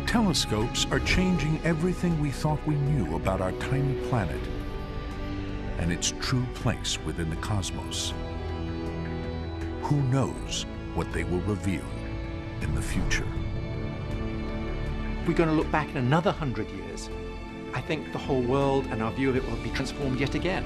[SPEAKER 1] Telescopes are changing everything we thought we knew about our tiny planet and its true place within the cosmos. Who knows what they will reveal in the future?
[SPEAKER 4] We're going to look back in another 100 years. I think the whole world and our view of it will be transformed yet again.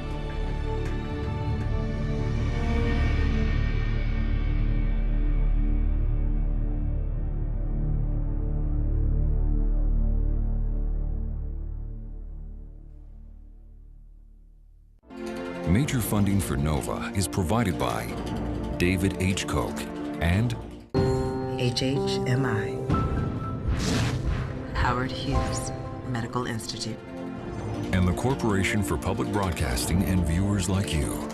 [SPEAKER 6] Major funding for NOVA is provided by David H. Koch and
[SPEAKER 7] HHMI. Howard Hughes Medical Institute.
[SPEAKER 6] And the Corporation for Public Broadcasting and viewers like you.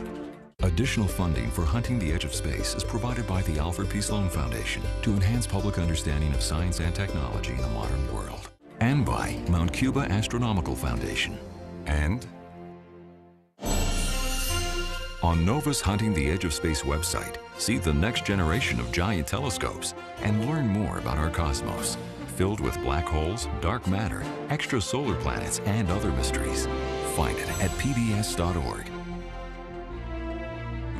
[SPEAKER 6] Additional funding for Hunting the Edge of Space is provided by the Alfred P. Sloan Foundation to enhance public understanding of science and technology in the modern world. And by Mount Cuba Astronomical Foundation. And on NOVA's Hunting the Edge of Space website, see the next generation of giant telescopes and learn more about our cosmos, filled with black holes, dark matter, extrasolar planets, and other mysteries. Find it at pbs.org.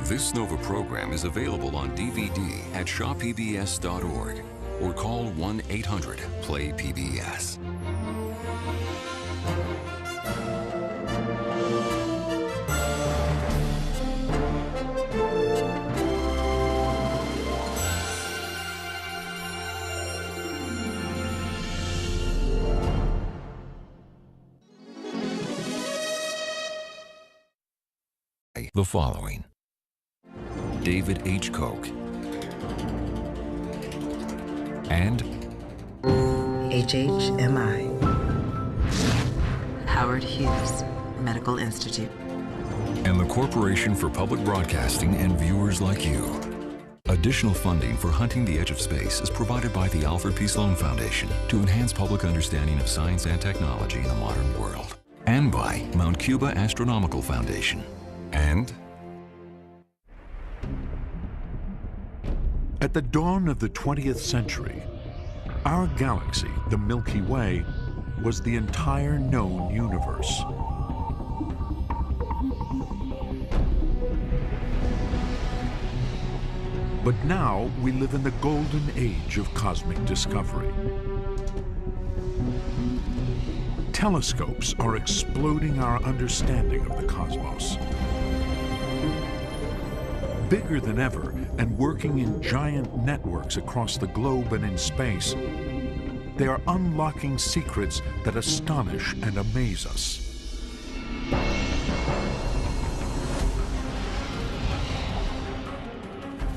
[SPEAKER 6] This NOVA program is available on DVD at shoppbs.org or call 1-800-PLAY-PBS. The following: David H. Koch and
[SPEAKER 7] HHMI. Howard Hughes Medical Institute.
[SPEAKER 6] And the Corporation for Public Broadcasting and viewers like you. Additional funding for Hunting the Edge of Space is provided by the Alfred P. Sloan Foundation to enhance public understanding of science and technology in the modern world. And by Mount Cuba Astronomical Foundation. And
[SPEAKER 1] at the dawn of the 20th century, our galaxy, the Milky Way, was the entire known universe. But now we live in the golden age of cosmic discovery. Telescopes are exploding our understanding of the cosmos. Bigger than ever and working in giant networks across the globe and in space, they are unlocking secrets that astonish and amaze us.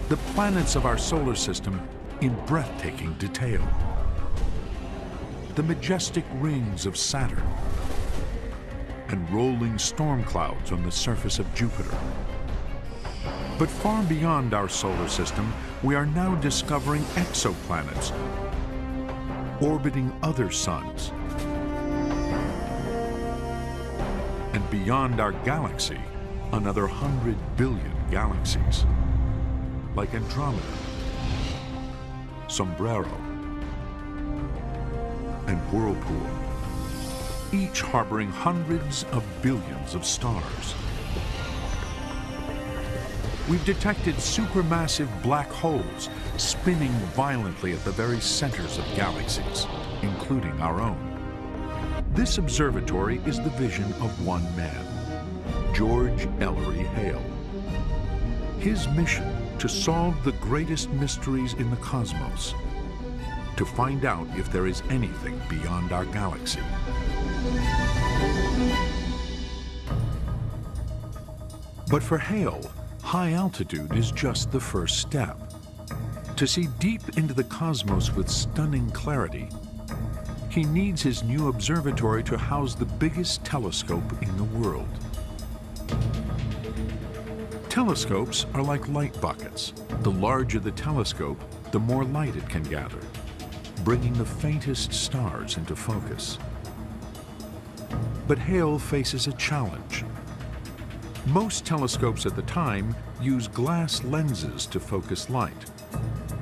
[SPEAKER 1] The planets of our solar system in breathtaking detail. The majestic rings of Saturn and rolling storm clouds on the surface of Jupiter. But far beyond our solar system, we are now discovering exoplanets orbiting other suns. And beyond our galaxy, another 100 billion galaxies, like Andromeda, Sombrero, and Whirlpool, each harboring hundreds of billions of stars. We've detected supermassive black holes spinning violently at the very centers of galaxies, including our own. This observatory is the vision of one man, George Ellery Hale. His mission: to solve the greatest mysteries in the cosmos, to find out if there is anything beyond our galaxy. But for Hale, high altitude is just the first step. To see deep into the cosmos with stunning clarity, he needs his new observatory to house the biggest telescope in the world. Telescopes are like light buckets. The larger the telescope, the more light it can gather, bringing the faintest stars into focus. But Hale faces a challenge. Most telescopes at the time use glass lenses to focus light.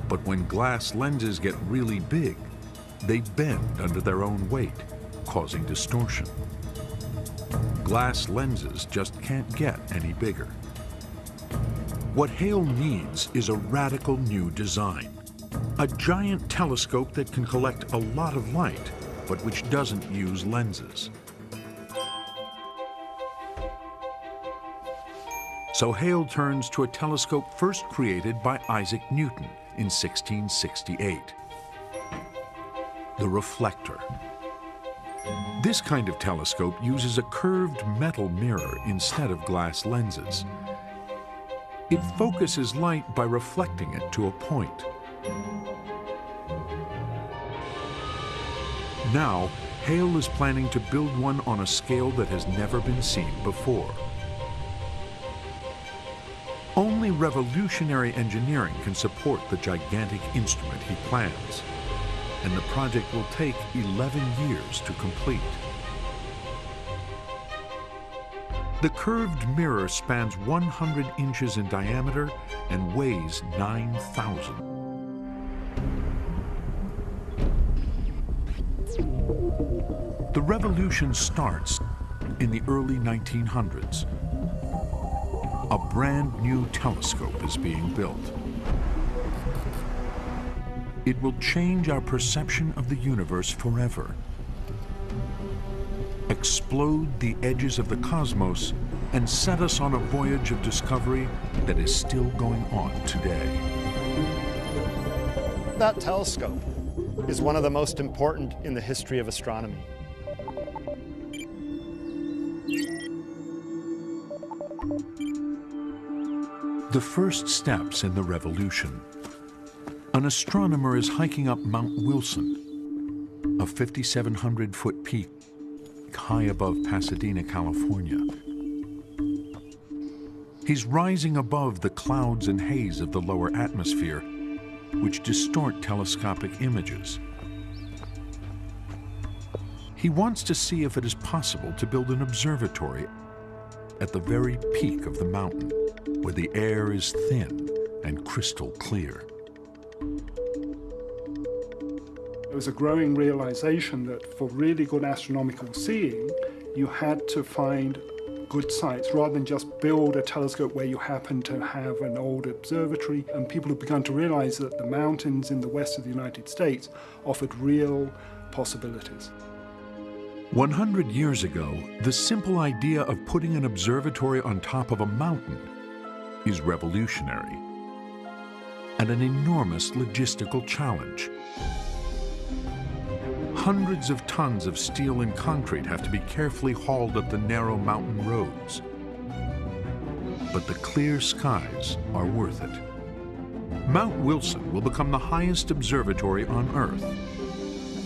[SPEAKER 1] But when glass lenses get really big, they bend under their own weight, causing distortion. Glass lenses just can't get any bigger. What Hale needs is a radical new design. A giant telescope that can collect a lot of light, but which doesn't use lenses. So Hale turns to a telescope first created by Isaac Newton in 1668. The reflector. This kind of telescope uses a curved metal mirror instead of glass lenses. It focuses light by reflecting it to a point. Now, Hale is planning to build one on a scale that has never been seen before. Only revolutionary engineering can support the gigantic instrument he plans, and the project will take 11 years to complete. The curved mirror spans 100 inches in diameter and weighs 9,000. The revolution starts in the early 1900s. A brand new telescope is being built. It will change our perception of the universe forever. Explode the edges of the cosmos and set us on a voyage of discovery that is still going on today.
[SPEAKER 8] That telescope is one of the most important in the history of astronomy.
[SPEAKER 1] The first steps in the revolution. An astronomer is hiking up Mount Wilson, a 5,700-foot peak high above Pasadena, California. He's rising above the clouds and haze of the lower atmosphere, which distort telescopic images. He wants to see if it is possible to build an observatory at the very peak of the mountain, where the air is thin and crystal clear.
[SPEAKER 9] There was a growing realization that for really good astronomical seeing, you had to find good sites rather than just build a telescope where you happen to have an old observatory. And people have begun to realize that the mountains in the west of the United States offered real possibilities.
[SPEAKER 1] 100 years ago, the simple idea of putting an observatory on top of a mountain is revolutionary and an enormous logistical challenge. Hundreds of tons of steel and concrete have to be carefully hauled up the narrow mountain roads. But the clear skies are worth it. Mount Wilson will become the highest observatory on Earth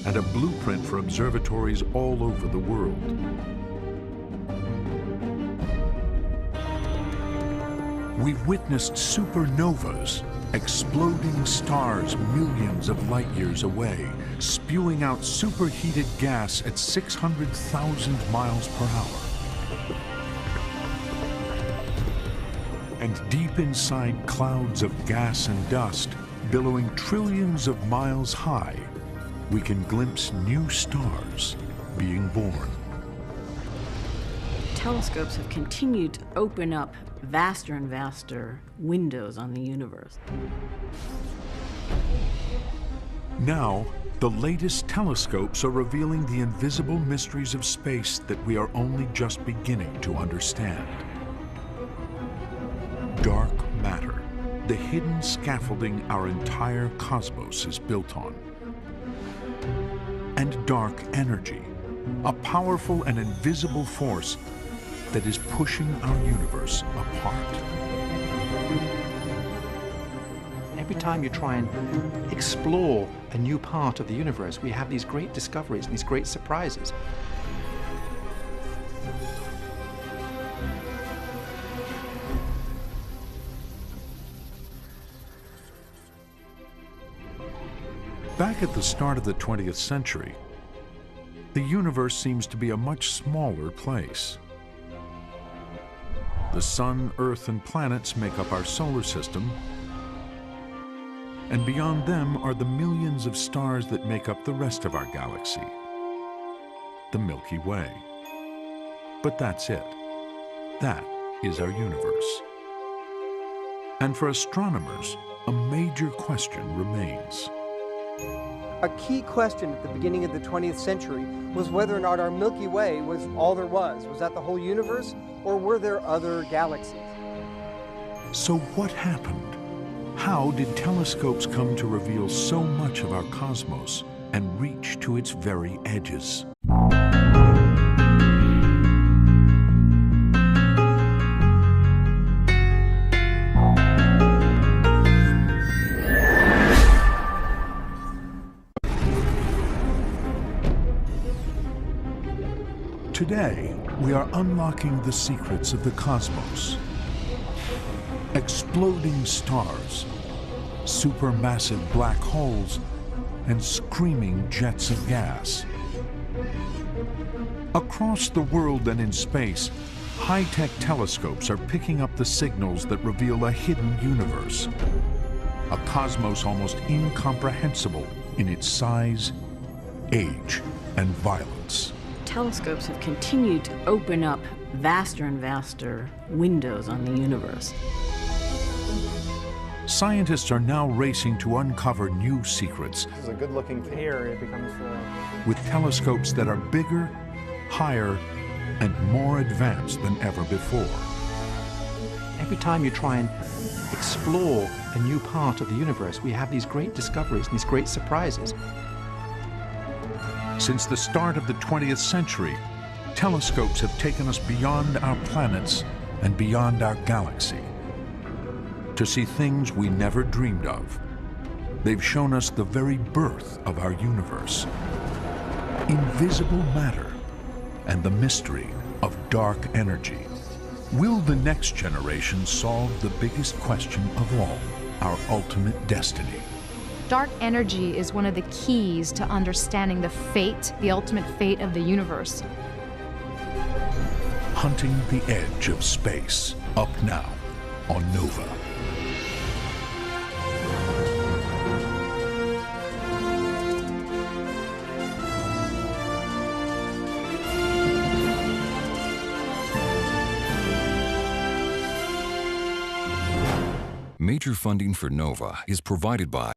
[SPEAKER 1] and a blueprint for observatories all over the world. We've witnessed supernovas, exploding stars millions of light years away, spewing out superheated gas at 600,000 miles per hour. And deep inside clouds of gas and dust, billowing trillions of miles high, we can glimpse new stars being born.
[SPEAKER 2] Telescopes have continued to open up vaster and vaster windows on the universe.
[SPEAKER 1] Now, the latest telescopes are revealing the invisible mysteries of space that we are only just beginning to understand. Dark matter, the hidden scaffolding our entire cosmos is built on. And dark energy, a powerful and invisible force that is pushing our universe apart.
[SPEAKER 4] Every time you try and explore a new part of the universe, we have these great discoveries and these great surprises.
[SPEAKER 1] Back at the start of the 20th century, the universe seems to be a much smaller place. The sun, Earth, and planets make up our solar system, and beyond them are the millions of stars that make up the rest of our galaxy, the Milky Way. But that's it. That is our universe. And for astronomers, a major question remains.
[SPEAKER 3] A key question at the beginning of the 20th century was whether or not our Milky Way was all there was. Was that the whole universe, or were there other galaxies?
[SPEAKER 1] So what happened? How did telescopes come to reveal so much of our cosmos and reach to its very edges? Today, we are unlocking the secrets of the cosmos. Exploding stars, supermassive black holes, and screaming jets of gas. Across the world and in space, high-tech telescopes are picking up the signals that reveal a hidden universe. A cosmos almost incomprehensible in its size, age, and violence.
[SPEAKER 2] Telescopes have continued to open up vaster and vaster windows on the universe.
[SPEAKER 1] Scientists are now racing to uncover new secrets.
[SPEAKER 19] This is a good-looking thing. Here it becomes
[SPEAKER 1] with telescopes that are bigger, higher, and more advanced than ever before.
[SPEAKER 4] Every time you try and explore a new part of the universe, we have these great discoveries and these great surprises.
[SPEAKER 1] Since the start of the 20th century, telescopes have taken us beyond our planets and beyond our galaxy to see things we never dreamed of. They've shown us the very birth of our universe, invisible matter, and the mystery of dark energy. Will the next generation solve the biggest question of all, our ultimate destiny?
[SPEAKER 5] Dark energy is one of the keys to understanding the fate, the ultimate fate of the universe.
[SPEAKER 1] Hunting the edge of space, up now on Nova.
[SPEAKER 6] Major funding for NOVA is provided by